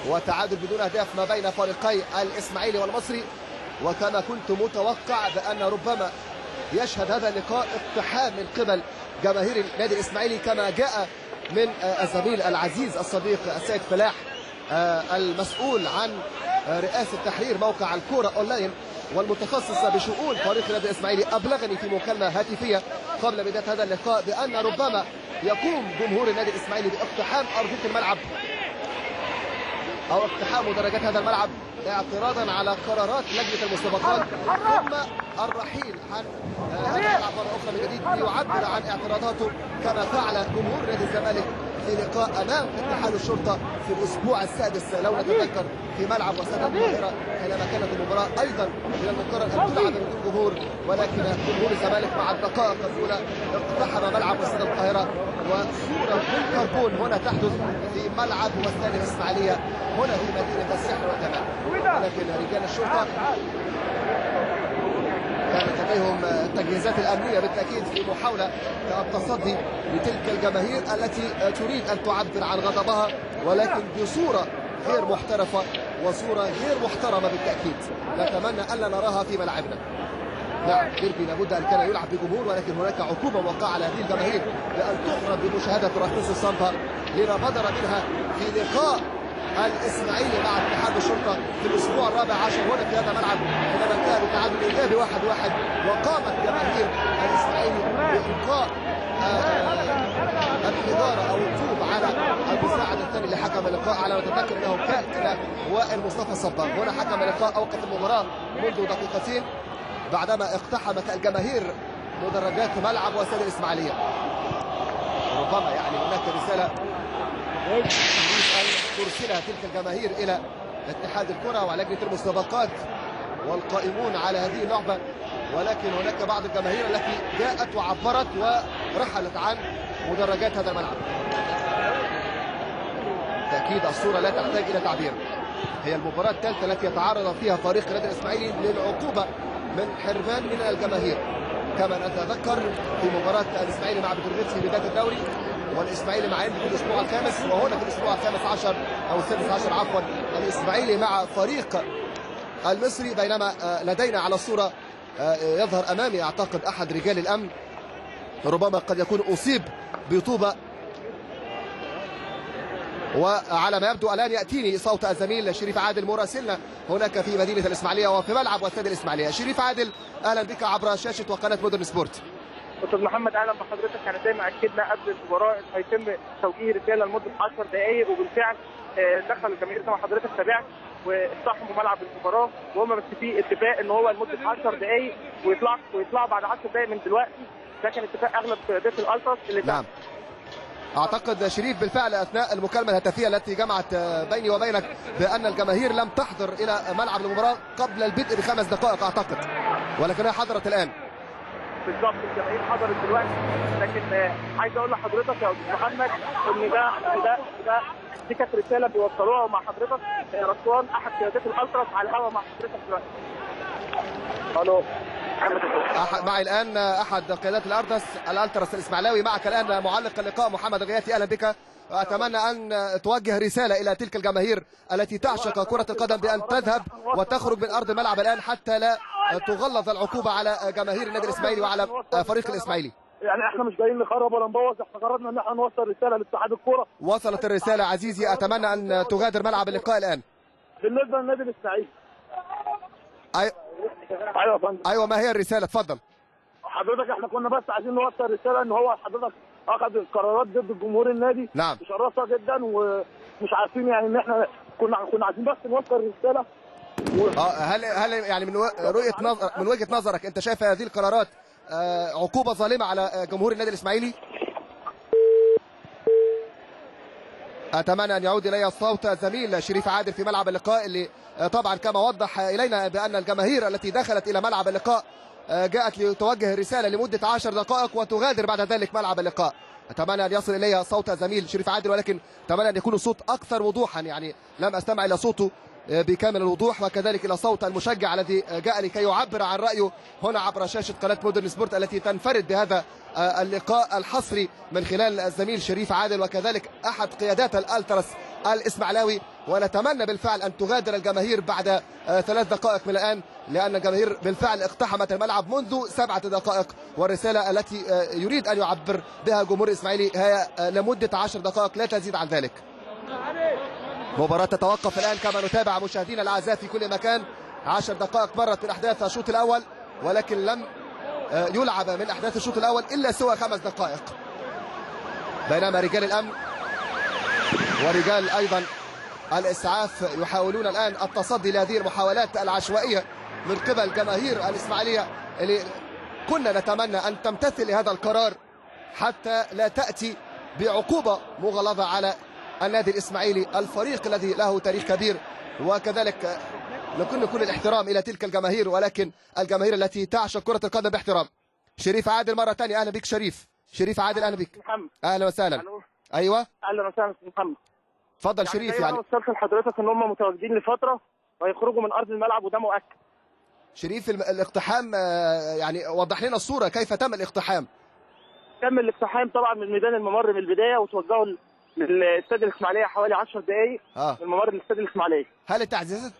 وتعادل بدون اهداف ما بين فريقي الاسماعيلي والمصري. وكما كنت متوقع بان ربما يشهد هذا اللقاء اقتحام من قبل جماهير النادي الاسماعيلي، كما جاء من الزميل العزيز الصديق السيد فلاح المسؤول عن رئاسة تحرير موقع الكورة أونلاين والمتخصص بشؤون فريق النادي الإسماعيلي، أبلغني في مكالمة هاتفية قبل بداية هذا اللقاء بأن ربما يقوم جمهور النادي الإسماعيلي باقتحام أرضية الملعب أو اقتحام مدرجات هذا الملعب اعتراضا على قرارات لجنة المسابقات، ثم الرحيل عن هذا الملعب مرة أخرى من جديد ليعبر عن اعتراضاته كما فعل جمهور نادي الزمالك في لقاء امام اتحاد الشرطه في الاسبوع السادس لو نتذكر في ملعب وسادة القاهره، حينما كانت المباراه ايضا من المقرر ان تلعب بدون جمهور، ولكن جمهور الزمالك مع الدقائق الاولى اقتحم ملعب وسادة القاهره. وصوره بالكربون هنا تحدث في ملعب واستاد الاسماعيليه هنا في مدينه السحر والجمال، ولكن رجال الشرطه كانت لديهم التجهيزات الامنيه بالتاكيد في محاوله التصدي لتلك الجماهير التي تريد ان تعبر عن غضبها، ولكن بصوره غير محترفه وصوره غير محترمه بالتاكيد نتمنى الا نراها في ملاعبنا. نعم ديربي لابد ان كان يلعب بجمهور، ولكن هناك عقوبه موقعه على هذه الجماهير بان تحرم بمشاهده رقص الصمبا لما بدر منها في لقاء الاسماعيلي مع اتحاد الشرطه في الاسبوع الرابع عشر هنا في هذا الملعب، حينما انتهى بالتعادل الايجابي 1-1. وقامت جماهير الاسماعيلي بالقاء الحجاره او الطوب على المساعد الثاني لحكم اللقاء، على ما اتذكر انه كان وائل مصطفى صباغ. هنا حكم اللقاء اوقف المباراه منذ دقيقتين بعدما اقتحمت الجماهير مدرجات ملعب واستاد الاسماعيليه. ربما يعني هناك رساله ترسلها تلك الجماهير الى اتحاد الكره ولجنه المسابقات والقائمون على هذه اللعبه، ولكن هناك بعض الجماهير التي جاءت وعبرت ورحلت عن مدرجات هذا الملعب. تاكيد الصوره لا تحتاج الى تعبير. هي المباراه الثالثه التي يتعرض فيها فريق النادي الاسماعيلي للعقوبه من حرمان من الجماهير، كما نتذكر في مباراه الاسماعيلي مع بتروجيتس في بدايه الدوري، والاسماعيلي مع انبي في الاسبوع الخامس، وهنا في الاسبوع الخامس عشر او السادس عشر عفوا الاسماعيلي مع فريق المصري. بينما لدينا على الصوره يظهر امامي اعتقد احد رجال الامن ربما قد يكون اصيب بطوبه، وعلى ما يبدو الان ياتيني صوت الزميل شريف عادل مراسلنا هناك في مدينه الاسماعيليه وفي ملعب واستاد الاسماعيليه. شريف عادل اهلا بك عبر شاشه وقناه مودرن سبورت. استاذ محمد اهلا بحضرتك. احنا زي ما اكدنا قبل المباراه هيتم توجيه رساله لمده 10 دقائق، وبالفعل دخل الجماهير زي ما حضرتك تابعت واقتحموا ملعب المباراه، وهم بس في اتفاق ان هو لمده 10 دقائق ويطلعوا بعد 10 دقائق من دلوقتي. ده كان اتفاق اغلب قيادات الالتراس اللي نعم. اعتقد شريف بالفعل اثناء المكالمه الهاتفيه التي جمعت بيني وبينك بان الجماهير لم تحضر الى ملعب المباراه قبل البدء ب5 دقائق اعتقد، ولكنها حضرت الان. بالظبط الجماهير حضرت دلوقتي، لكن عايز اقول لحضرتك يا استاذ محمد ان دي كانت رساله بيوصلوها مع حضرتك رشوان احد قيادات الالتراس على الهواء مع حضرتك دلوقتي. الو معي الان احد قيادات الالتراس الاسماعيلاوي. معك الان معلق اللقاء محمد غياتي، اهلا بك. اتمنى ان توجه رساله الى تلك الجماهير التي تعشق كره القدم بان تذهب وتخرج من ارض الملعب الان حتى لا تغلظ العقوبه على جماهير النادي الاسماعيلي وعلى فريق الاسماعيلي. يعني احنا مش جايين نخرب ولا نبوظ، احنا قررنا ان احنا نوصل رساله لاتحاد الكوره. وصلت الرساله عزيزي، اتمنى ان تغادر ملعب اللقاء الان. بالنسبه للنادي الاسماعيلي ايوه يا فندم. ايوه ما هي الرساله؟ اتفضل حضرتك. احنا كنا بس عايزين نوصل رساله ان هو حضرتك اخذ قرارات ضد جمهور النادي نعم مشرفه جدا، ومش عارفين يعني ان احنا كنا عايزين بس نوصل رساله هل يعني من وجهه نظرك انت شايف هذه القرارات عقوبه ظالمه على جمهور النادي الاسماعيلي؟ اتمنى ان يعود الي الصوت الزميل شريف عادل في ملعب اللقاء، اللي طبعا كما وضح الينا بان الجماهير التي دخلت الى ملعب اللقاء جاءت لتوجه رساله لمده 10 دقائق وتغادر بعد ذلك ملعب اللقاء. اتمنى ان يصل الي صوت الزميل شريف عادل، ولكن اتمنى ان يكون الصوت اكثر وضوحا، يعني لم استمع الى صوته بكامل الوضوح، وكذلك الى صوت المشجع الذي جاء لكي يعبر عن رايه هنا عبر شاشه قناه مودرن سبورت التي تنفرد بهذا اللقاء الحصري من خلال الزميل شريف عادل، وكذلك احد قيادات الالتراس الاسماعيلاوي. ونتمنى بالفعل ان تغادر الجماهير بعد 3 دقائق من الان، لان الجماهير بالفعل اقتحمت الملعب منذ 7 دقائق، والرساله التي يريد ان يعبر بها جمهور الاسماعيلي هي لمده 10 دقائق لا تزيد عن ذلك. مباراة تتوقف الآن كما نتابع مشاهدينا الأعزاء في كل مكان. 10 دقائق مرت من أحداث الشوط الأول، ولكن لم يلعب من أحداث الشوط الأول إلا سوى 5 دقائق. بينما رجال الأمن ورجال أيضا الإسعاف يحاولون الآن التصدي لهذه المحاولات العشوائية من قبل جماهير الإسماعيلية، اللي كنا نتمنى أن تمتثل لهذا القرار حتى لا تأتي بعقوبة مغلظة على النادي الإسماعيلي، الفريق الذي له تاريخ كبير. وكذلك نكون كل الاحترام إلى تلك الجماهير، ولكن الجماهير التي تعشق كرة القدم باحترام. شريف عادل مرة ثانية، أهلا بك شريف عادل، أهلا بك. محمد أهلا وسهلا. أيوة اهلا وسهلا محمد. اتفضل شريف. يعني وصلت لحضرتك ان هم متواجدين لفتره وهيخرجوا من ارض الملعب وده مؤكد. شريف الاقتحام، يعني وضح لنا الصورة، كيف تم الاقتحام؟ تم الاقتحام طبعا من ميدان الممر من البدايه، وتوجهوا للاستاد الاسماعيليه حوالي 10 دقائق من ممر الاستاد الاسماعيليه. هل التعزيزات